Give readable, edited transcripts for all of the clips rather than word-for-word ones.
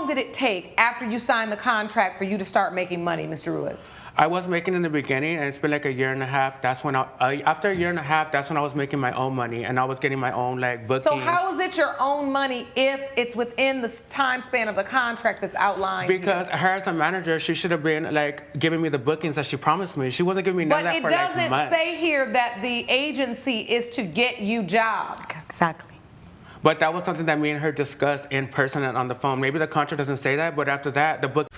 long did it take after you signed the contract for you to start making money, Mr. Ruiz? I was making in the beginning, and it's been like a year and a half. That's when after a year and a half, that's when I was making my own money, and I was getting my own like bookings. So how is it your own money if it's within the time span of the contract that's outlined? Because here? her as a manager, she should have been like giving me the bookings that she promised me. She wasn't giving me none of that for like months. But it doesn't say here that the agency is to get you jobs. Exactly. But that was something that me and her discussed in person and on the phone. Maybe the contract doesn't say that, but after that, the book.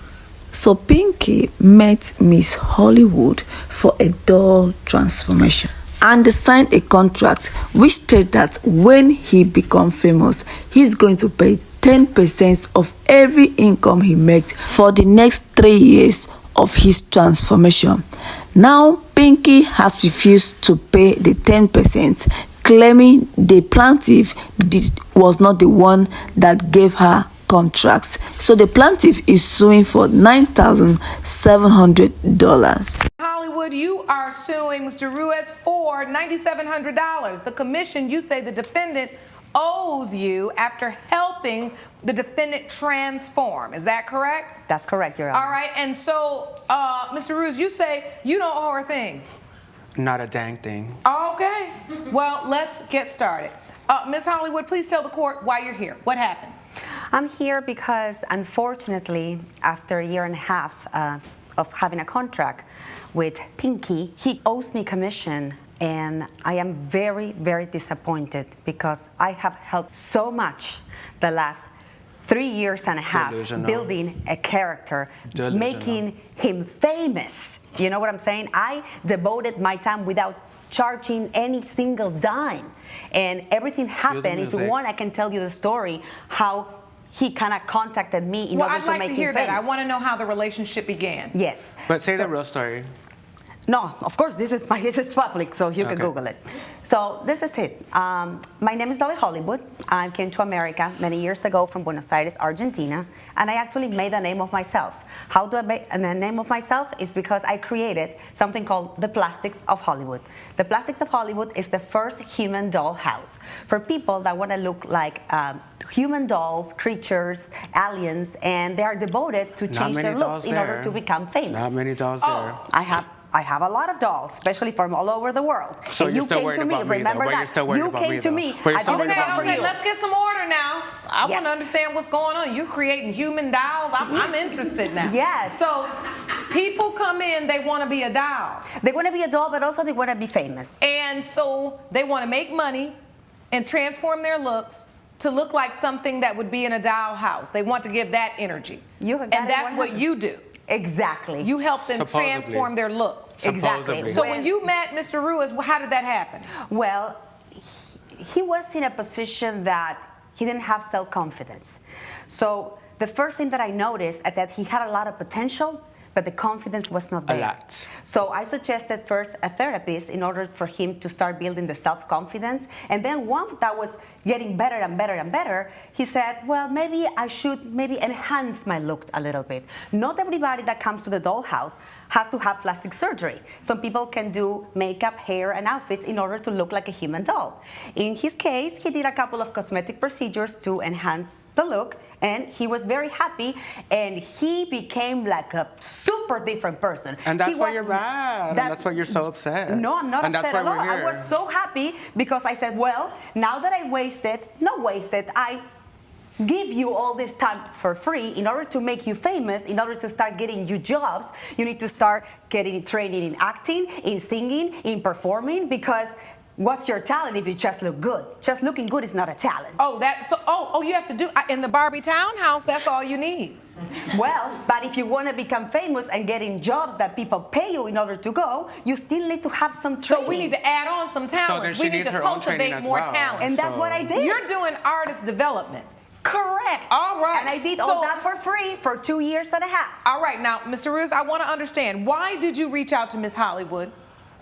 So Pinky met Miss Hollywood for a doll transformation, and they signed a contract which states that when he becomes famous, he's going to pay 10% of every income he makes for the next 3 years of his transformation. Now, Pinky has refused to pay the 10%, claiming the plaintiff was not the one that gave her contracts. So the plaintiff is suing for $9,700. Hollywood, you are suing Mr. Ruiz for $9,700. The commission, you say the defendant owes you after helping the defendant transform. Is that correct? That's correct, Your Honor. All right, and so, Mr. Ruiz, you say you don't owe her a thing. Not a dang thing. Okay, well, let's get started. Ms. Hollywood, please tell the court why you're here. What happened? I'm here because, unfortunately, after a year and a half of having a contract with Pinky, he owes me commission, and I am very, very disappointed because I have helped so much the last 3 years and a half building a character, making him famous. You know what I'm saying? I devoted my time without charging any single dime, and everything happened. If you want, I can tell you the story how he kind of contacted me in order to make him famous. Well, I'd like to hear that. I want to know how the relationship began. Yes. But say the real story. No, of course, this is public, so you can Google it. So this is it. My name is Dolly Hollywood. I came to America many years ago from Buenos Aires, Argentina, and I actually made a name of myself. How do I make a name of myself? Is because I created something called the Plastics of Hollywood. The Plastics of Hollywood is the first human doll house for people that want to look like human dolls, creatures, aliens, and they are devoted to change their looks in order to become famous. Not many dolls there. I have a lot of dolls, especially from all over the world. So and you came to me, remember that? You came to me. I didn't come for you. Okay, let's get some order now. I want to understand what's going on. You creating human dolls? I'm interested now. Yes. So people come in, they want to be a doll. They want to be a doll, but also they want to be famous. And so they want to make money and transform their looks to look like something that would be in a doll house. They want to give that energy. And that's what you do. Exactly. You help them transform their looks. Exactly. So when you met Mr. Ruiz, how did that happen? Well, he was in a position that he didn't have self-confidence. So the first thing that I noticed is that he had a lot of potential, but the confidence was not there. A lot. So I suggested first a therapist in order for him to start building the self-confidence. And then once that was getting better and better and better, he said, well, maybe I should enhance my look a little bit. Not everybody that comes to the dollhouse has to have plastic surgery. Some people can do makeup, hair, and outfits in order to look like a human doll. In his case, he did a couple of cosmetic procedures to enhance the look, and he was very happy, and he became like a super different person. And that's why you're mad. And that's why you're so upset. No, I'm not upset at all. I was so happy because I said, well, now that I I give you all this time for free in order to make you famous, in order to start getting you jobs. You need to start getting training in acting, in singing, in performing, because what's your talent if you just look good? Just looking good is not a talent. You have to do in the Barbie townhouse. That's all you need. Well, but if you want to become famous and get in jobs that people pay you in order to go, you still need to have some training. So we need to add on some talent. So we need to cultivate more talent. And that's what I did. You're doing artist development. Correct. All right. And I did all that for free for 2 years and a half. All right. Now, Mr. Ruiz, I want to understand, why did you reach out to Miss Hollywood?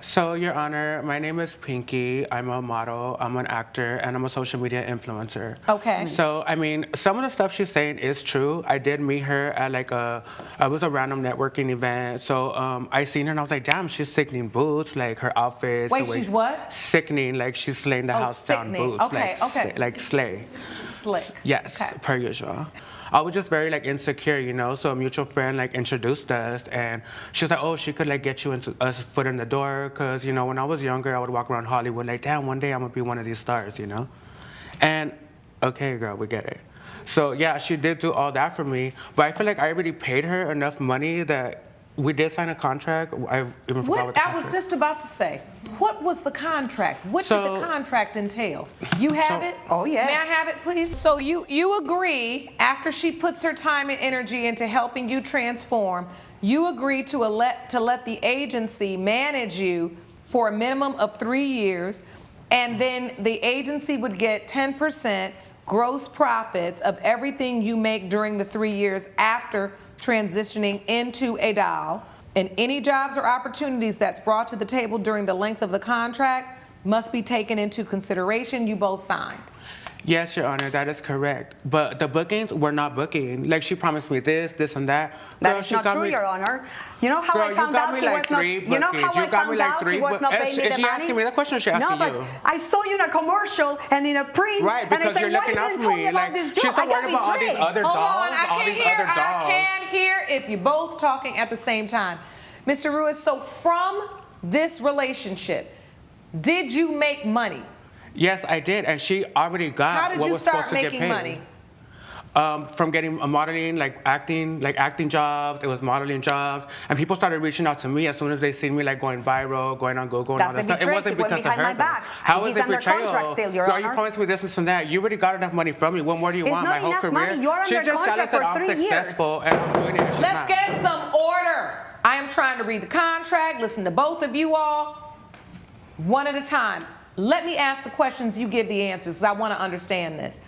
So, Your Honor, my name is Pinky. I'm a model, I'm an actor, and I'm a social media influencer. Okay. So, I mean, some of the stuff she's saying is true. I did meet her at it was a random networking event. So, I seen her and I was like, damn, she's sickening boots, like her outfits. Wait, she's what? Sickening, like she's slaying the house down boots. Okay. Like slay. Slick. Yes, per usual. I was just very like insecure, you know. So a mutual friend like introduced us, and she's like, oh, she could like get you into us foot in the door, cause you know when I was younger, I would walk around Hollywood like, damn, one day I'm gonna be one of these stars, you know. And okay, girl, we get it. So yeah, she did do all that for me, but I feel like I already paid her enough money that we did sign a contract. I even forgot what the I was contract. just about to say, what was the contract? What did the So- contract entail? You have it? Oh, yes. May I have it, please? So you agree, after she puts her time and energy into helping you transform, you agree to let the agency manage you for a minimum of 3 years, and then the agency would get 10% gross profits of everything you make during the 3 years after transitioning into a doll, and any jobs or opportunities that's brought to the table during the length of the contract must be taken into consideration. You both signed. Yes, Your Honor, that is correct. But the bookings were not booking. Like she promised me this, and that. That Girl, is she not got true, me- Your Honor. You know how Girl, I you found got out me he like was not. 3 You know how bookings. You I got me found like out 3 he was not paying me the Is she money? asking me the question? Or she asking No, but you? I saw you in a commercial and in a print. Right, and I because said, you're why looking you out didn't for tell me. about Like this she's job? so I got worried about all these betrayed. other Hold dolls, on, I all can't these hear. other dolls. I can't hear if you're both talking at the same time. Mr. Ruiz, so from this relationship, did you make money? Yes, I did, and she already got How did what you was start supposed to get making paid. money? From getting a modeling, like acting jobs. It was modeling jobs, and people started reaching out to me as soon as they seen me like going viral, going on Google, and all That's that the stuff. It betrayal. wasn't He went because of behind her. my back. Though. How He's is it under betrayal? contract still, Your Girl, you Honor. promised me this and that. You already got enough money from me. What more do you It's want? not My whole enough career. money. You're She's under just contract jealous that for I'm 3 years. successful and I'm doing it. And she's Let's not. get some order. I am trying to read the contract, listen to both of you all, one at a time. Let me ask the questions, you give the answers, because I want to understand this.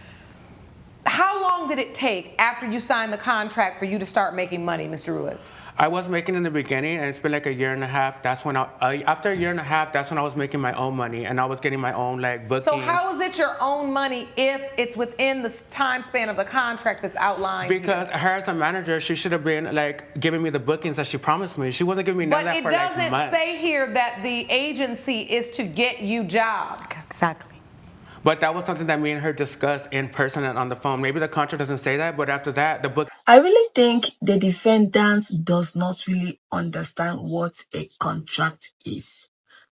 How long did it take after you signed the contract for you to start making money, Mr. Ruiz? I was making in the beginning, and it's been like a year and a half. That's when after a year and a half, that's when I was making my own money, and I was getting my own like bookings. So how is it your own money if it's within the time span of the contract that's outlined here? Because her as a manager, she should have been like giving me the bookings that she promised me. She wasn't giving me none But of that it for like doesn't months. say here that the agency is to get you jobs. Exactly. But that was something that me and her discussed in person and on the phone. Maybe the contract doesn't say that, but after that, the book. I really think the defendant does not really understand what a contract is.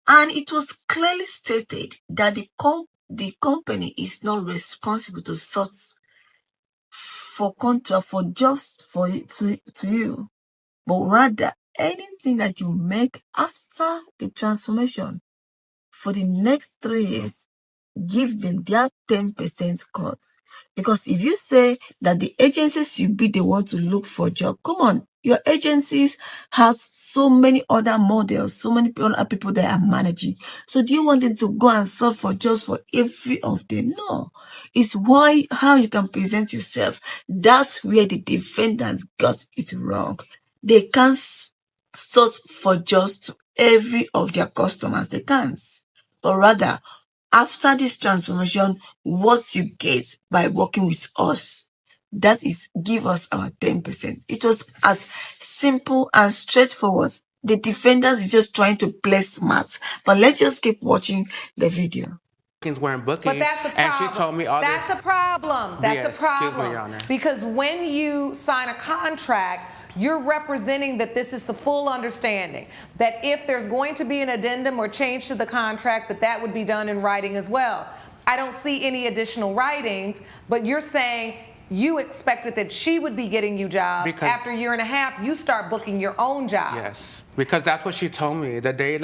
And it was clearly stated that the company is not responsible to source for contract for jobs for to you, but rather anything that you make after the transformation for the next 3 years, give them their 10% cut. Because if you say that the agencies should be the one to look for job, come on, your agencies has so many other models, so many other people that are managing. So do you want them to go and search for jobs for every of them? No. It's how you can present yourself. That's where the defendants got it wrong. They can't search for jobs to every of their customers. They can't. But rather, after this transformation, what you get by working with us, that is, give us our 10%. It was as simple and straightforward. The defendant is just trying to play smart. But let's just keep watching the video. Weren't booking, But that's a problem. and she told me all that's this. a problem. That's Yes, a problem. excuse me, Your Honor. Because when you sign a contract, you're representing that this is the full understanding. That if there's going to be an addendum or change to the contract, that would be done in writing as well. I don't see any additional writings, but you're saying you expected that she would be getting you jobs. Because- after a year and a half, you start booking your own jobs. Yes, because that's what she told me. The day,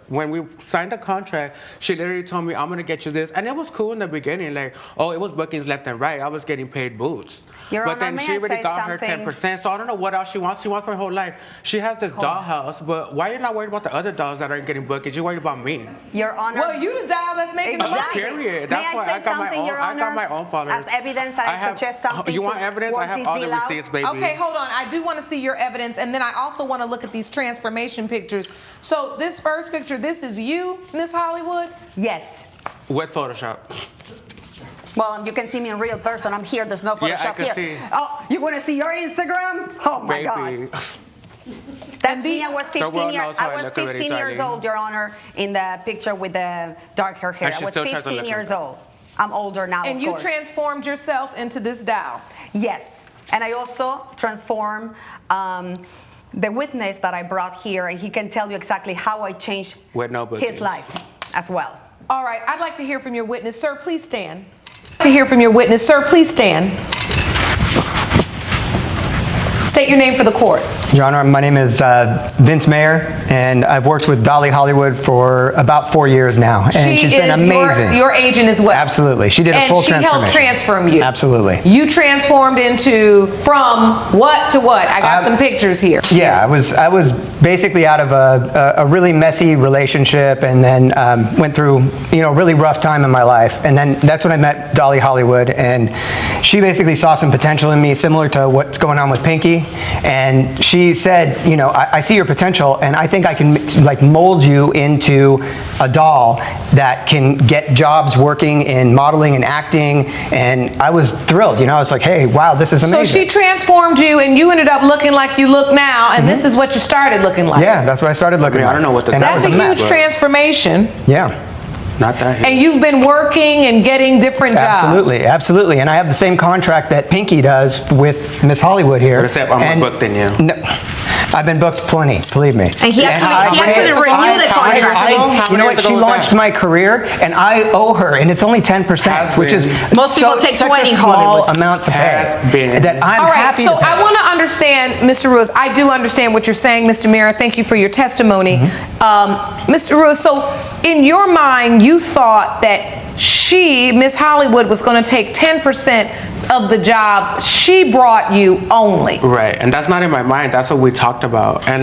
when we signed the contract, she literally told me, I'm gonna get you this. And it was cool in the beginning, like, oh, it was bookings left and right. I was getting paid boots. Your but Honor, then may she I already say got her something? 10%, so I don't know what else she wants. She wants her whole life. She has this dollhouse, but why are you not worried about the other dolls that aren't getting bookings? You're worried about me. Your Honor. Well, you the doll that's making Exactly. the money. Period. May That's I why say I got my something, own. Your I got Honor? my own followers. As evidence that I suggest something You to want evidence? work I have this all the deal out? receipts, baby. Okay, hold on. I do want to see your evidence, and then I also want to look at these transformation pictures. So this first picture, this is you, Miss Hollywood? Yes. With Photoshop. Well, you can see me in real person. I'm here. There's no Photoshop Yeah, I can here. see. Oh, you want to see your Instagram? Oh my God. Baby. That's me. I was The 15 world years. knows how I I was look already, 15 years darling. old, Your Honor, in the picture with the dark hair. And I she was still tries to 15 look years like that. old. I'm older now. And of you course. transformed yourself into this doll. Yes. And I also transform the witness that I brought here, and he can tell you exactly how I changed With no bookings. his life as well. All right, I'd like to hear from your witness. Sir, please stand. To hear from your witness. Sir, please stand. State your name for the court. Your Honor, my name is Vince Mayer, and I've worked with Dolly Hollywood for about 4 years now, and she's been amazing. Your agent as well. Absolutely, she did a full transformation. And she helped transform you. Absolutely. You transformed from what to what? I got some pictures here. Yeah, I was basically out of a really messy relationship, and then went through a really rough time in my life, and then that's when I met Dolly Hollywood, and she basically saw some potential in me, similar to what's going on with Pinky, and she said, I see your potential, and I think I can mold you into a doll that can get jobs working in modeling and acting, and I was thrilled. I was like, hey, wow, this is amazing. So she transformed you, and you ended up looking like you look now, and this is what you started looking like. Yeah, that's what I started looking like. I don't know what the. And That's a huge transformation. Yeah. Not that huge. And you've been working and getting different jobs. Absolutely, absolutely. And I have the same contract that Pinky does with Miss Hollywood here. Except I'm more booked than you. No, I've been booked plenty, believe me. And he actually renewed the contract. You know what? She launched my career, and I owe her, and it's only 10%, which is Most people take such 20 a in small Hollywood. amount to pay. That I'm All right, happy so to pay. I want to understand, Mr. Ruiz, I do understand what you're saying, Mr. Mira. Thank you for your testimony. Mr. Ruiz, so in your mind, you thought that Miss Hollywood, was going to take 10% of the jobs she brought you only. Right, and that's not in my mind. That's what we talked about. And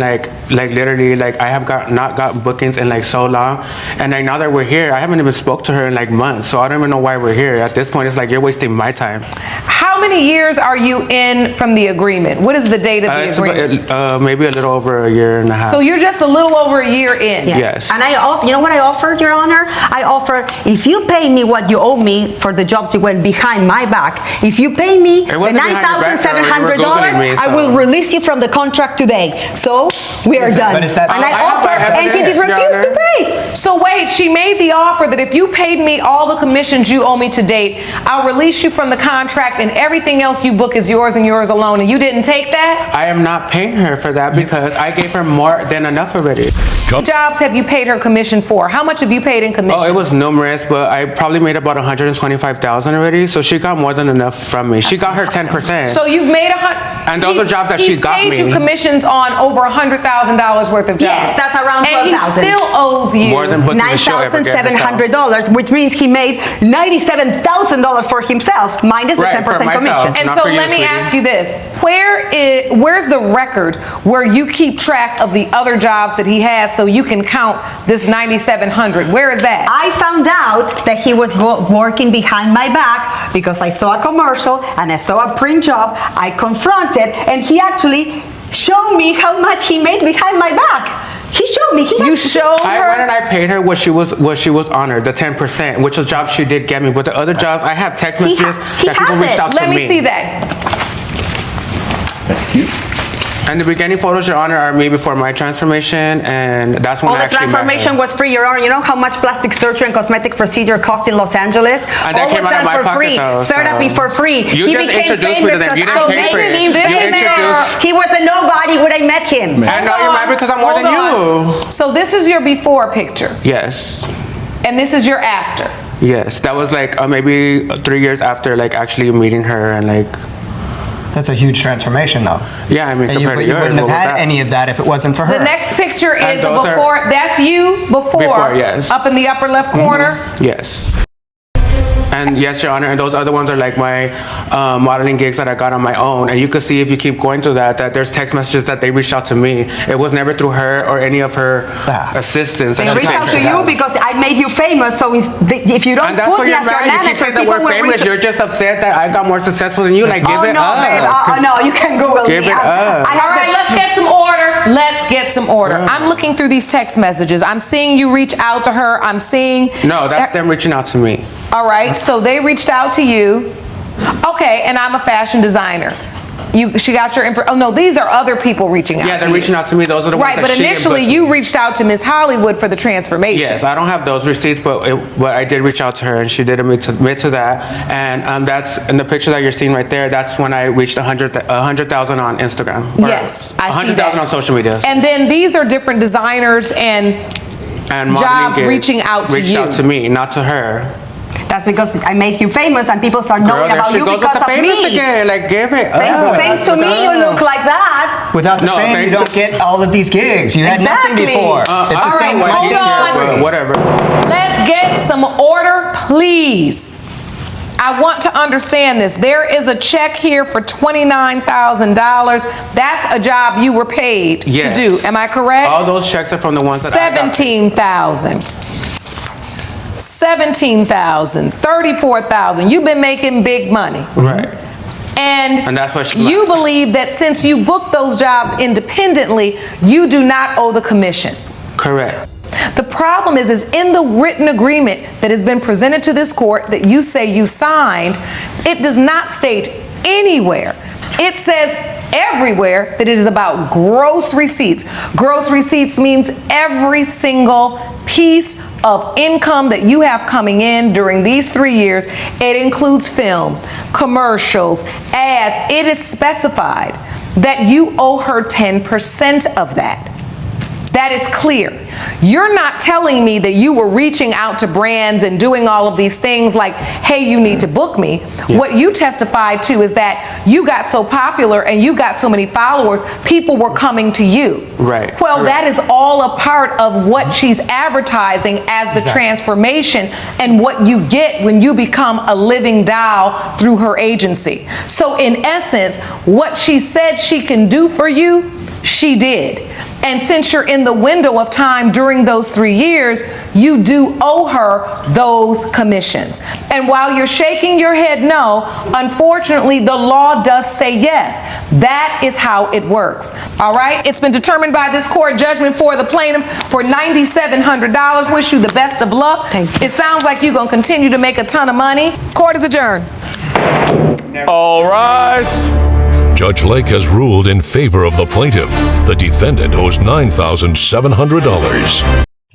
literally, I have not gotten bookings in so long. And now that we're here, I haven't even spoke to her in months. So I don't even know why we're here. At this point, it's you're wasting my time. How many years are you in from the agreement? What is the date of the agreement? Maybe a little over a year and a half. So you're just a little over a year in. Yes. And you know what I offered, Your Honor? I offer, if you pay me what you owe me for the jobs you went behind my back, if you pay me the $9,700, I will release you from the contract today. So we are done. But is that? And I offered, and he did refuse to pay. So wait, she made the offer that if you paid me all the commissions you owe me to date, I'll release you from the contract, and everything else you book is yours and yours alone, and you didn't take that? I am not paying her for that because I gave her more than enough already. What jobs have you paid her commission for? How much have you paid in commissions? Oh, it was numerous, but I probably made about $125,000 already, so she got more than enough from me. She got her 10%. So you've made And those are jobs that she got me. He's paid you commissions on over $100,000 worth of jobs. Yes, that's around $12,000. And he still owes you More than booking the show ever gave herself. $9,700, which means he made $97,000 for himself, minus the 10% commission. And Not so for you, let me sweetie. ask you this. Where's the record where you keep track of the other jobs that he has so you can count this $9,700? Where is that? I found out that he was working behind my back because I saw a commercial and I saw a print job. I confronted, and he actually showed me how much he made behind my back. He showed me. You showed I her? went and I paid her what she was honored, the 10%, which was jobs she did get me. But the other jobs, I have text messages that people reached out to me. Let me see that. And the beginning photos, Your Honor, are me before my transformation, and that's when All I the actually met her. transformation was free, Your Honor. You know how much plastic surgery and cosmetic procedure cost in Los Angeles? And that All came was out of done my for pocket, free. though, Therapy so- for free. You He just became introduced me to them. famous You because didn't pay for it. amazing. You introduced. He was a nobody when I met him. I know you're mad because I'm more than you. So this is your before picture, Yes. and this is your after. Yes. That was maybe 3 years after actually meeting her and That's a huge transformation, though. yeah, I mean, And you compared to yours, wouldn't have what was had that? any of that if it wasn't for her. The next picture And is those are- before. That's you before. yes. Up in the upper left corner. Yes. And yes, Your Honor, and those other ones are my modeling gigs that I got on my own. And you can see if you keep going through that there's text messages that they reached out to me. It was never through her or any of her assistants. They reached out to you because I made you famous, so if you don't And that's put what me you're as your mad. You keep manager, saying that people we're will famous. reach You're just upset that I got more successful than you. Give Oh it no, up. babe. Oh no, you can Google Give me. it up. I All have right, let's get some order. Let's get some order. I'm looking through these text messages. I'm seeing you reach out to her. I'm seeing. No, that's them reaching out to me. All right, so they reached out to you. Okay, and I'm a fashion designer. She got your info. Oh no, these are other people reaching out Yeah, to they're you. reaching out to me. Those are the Right, ones but that she initially input. you reached out to Miss Hollywood for the transformation. Yes, I don't have those receipts, but I did reach out to her, and she did admit to that. And that's in the picture that you're seeing right there. That's when I reached 100,000 on Instagram. Or Yes, I see 100,000 that. on social media. And then these are different designers and And jobs modeling reaching out to reached you. out to me, not to her. That's because I make you famous and people start knowing Girl, about there she you goes with because the of famous me. again. Like, give it Thanks, up. thanks to me, you look like that. Without the No, fame, you thanks don't to- get all of these gigs. You had nothing Exactly. before. It's all the same right, way. hold on. Well, whatever. Let's get some order, please. I want to understand this. There is a check here for $29,000. That's a job you were paid Yes. to do. Am I correct? All those checks are from the ones that I got. 17,000. 17,000, 34,000. You've been making big money. Right. And that's what she you left. believe that since you booked those jobs independently, you do not owe the commission. Correct. The problem is in the written agreement that has been presented to this court that you say you signed, it does not state anywhere. It says everywhere that it is about gross receipts. Gross receipts means every single piece of income that you have coming in during these 3 years. It includes film, commercials, ads. It is specified that you owe her 10% of that. That is clear. You're not telling me that you were reaching out to brands and doing all of these things like, hey, you need to book me. Yeah. What you testified to is that you got so popular and you got so many followers, people were coming to you. Right. Well, Correct. that is all a part of what she's advertising as the transformation and what you get when you become a living doll through her agency. So in essence, what she said she can do for you, she did. And since you're in the window of time during those 3 years, you do owe her those commissions. And while you're shaking your head no, unfortunately, the law does say yes. That is how it works. All right? It's been determined by this court judgment for the plaintiff for $9,700. Wish you the best of luck. Thank you. It sounds like you're going to continue to make a ton of money. Court is adjourned. All rise. Judge Lake has ruled in favor of the plaintiff. The defendant owes $9,700.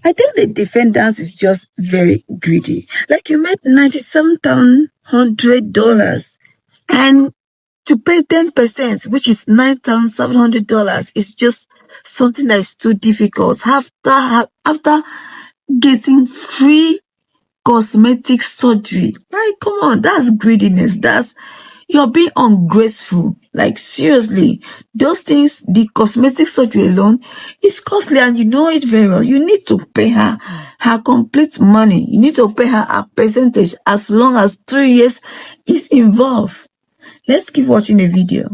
I think the defendant is just very greedy. Like, you made $97,100 and to pay 10%, which is $9,700, is just something that is too difficult. After getting free cosmetic surgery, like, come on, that's greediness. You're being ungrateful. Like, seriously, those things, the cosmetic surgery alone is costly, and you know it very well. You need to pay her complete money. You need to pay her a percentage as long as 3 years is involved. Let's keep watching the video.